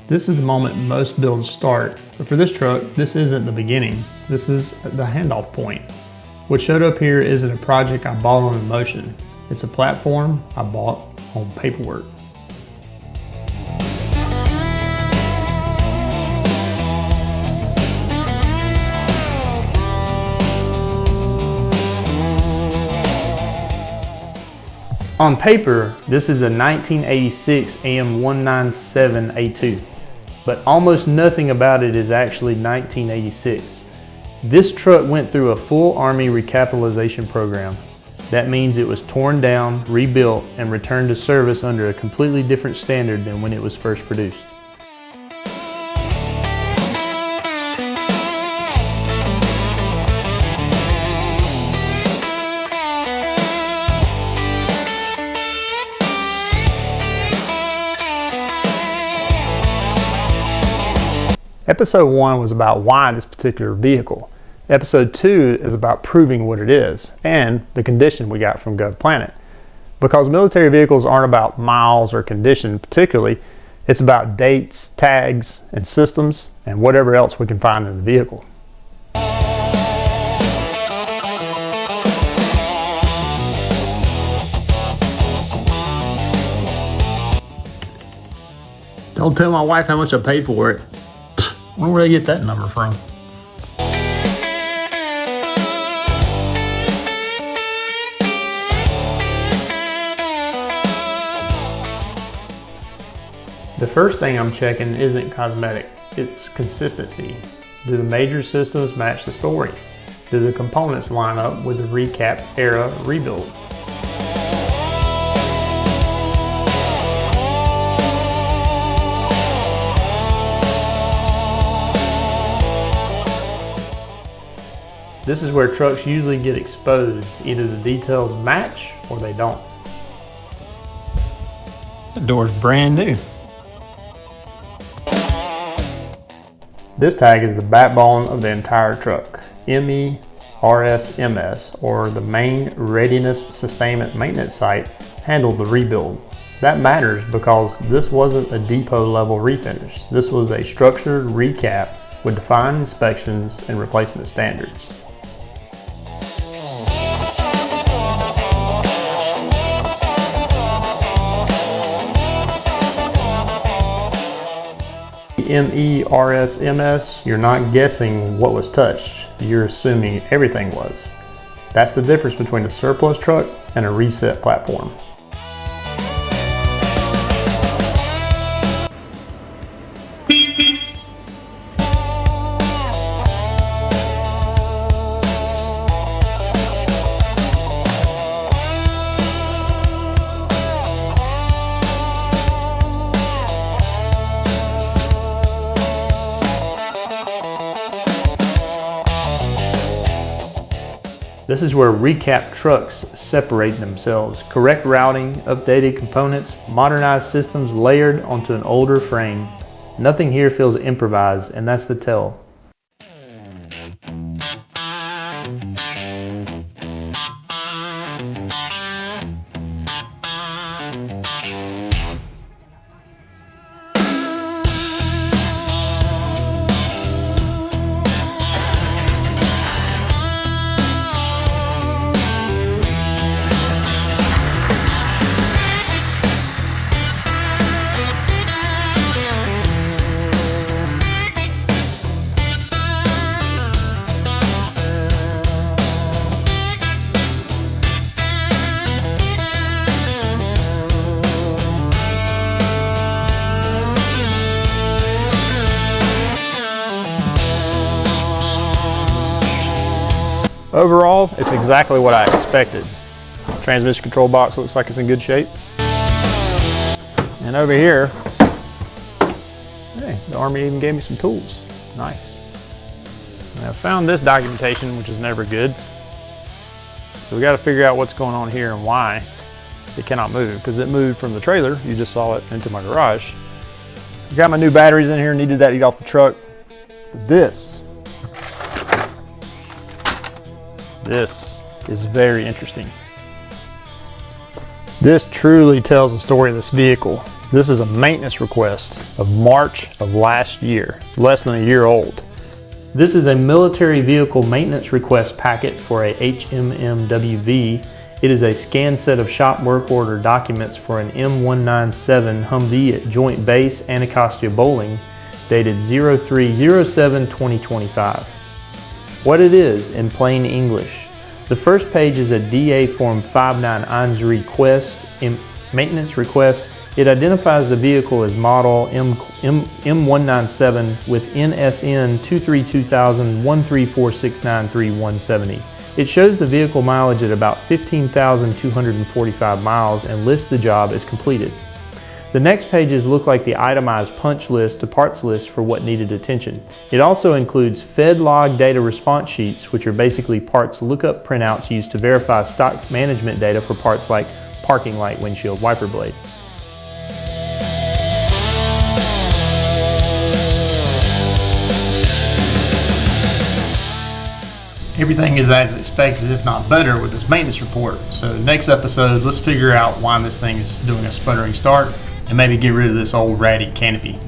This is the moment most builds start, but for this truck, this isn't the beginning. This is the handoff point. What showed up here isn't a project I bought on emotion. It's a platform I bought on paperwork. On paper, this is a 1986 AM197A2, but almost nothing about it is actually 1986. This truck went through a full Army recapitalization program. That means it was torn down, rebuilt, and returned to service under a completely different standard than when it was first produced. Episode 1 was about why this particular vehicle. Episode 2 is about proving what it is and the condition we got from GovPlanet. Because military vehicles aren't about miles or condition particularly, it's about dates, tags, and systems, and whatever else we can find in the vehicle. Don't tell my wife how much I paid for it. I wonder where they get that number from. The first thing I'm checking isn't cosmetic, it's consistency. Do the major systems match the story? Do the components line up with the recap era rebuild? This is where trucks usually get exposed. Either the details match or they don't. The door's brand new. This tag is the backbone of the entire truck. MERSMS, or the Main Readiness Sustainment Maintenance Site, handled the rebuild. That matters because this wasn't a depot level refinish. This was a structured recap with defined inspections and replacement standards. MERSMS, you're not guessing what was touched, you're assuming everything was. That's the difference between a surplus truck and a reset platform. This is where recap trucks separate themselves. Correct routing, updated components, modernized systems layered onto an older frame. Nothing here feels improvised, and that's the tell. Overall, it's exactly what I expected. Transmission control box looks like it's in good shape. And over here, hey, the Army even gave me some tools. Nice. And I found this documentation, which is never good. So we got to figure out what's going on here and why it cannot move, because it moved from the trailer, you just saw it, into my garage. Got my new batteries in here, needed that to get off the truck. This is very interesting. This truly tells the story of this vehicle. This is a maintenance request of March of last year, less than a year old. This is a military vehicle maintenance request packet for a HMMWV. It is a scanned set of shop work order documents for an M197 Humvee at Joint Base Anacostia Bowling, dated 03/07/2025. What it is in plain English. The first page is a DA Form 59 request, maintenance request. It identifies the vehicle as model M197 with NSN 232,000-134693170. It shows the vehicle mileage at about 15,245 miles and lists the job as completed. The next pages look like the itemized punch list to parts list for what needed attention. It also includes Fed log data response sheets, which are basically parts lookup printouts used to verify stock management data for parts like parking light windshield wiper blade. Everything is as expected, if not better, with this maintenance report. So next episode, let's figure out why this thing is doing a sputtering start and maybe get rid of this old ratty canopy.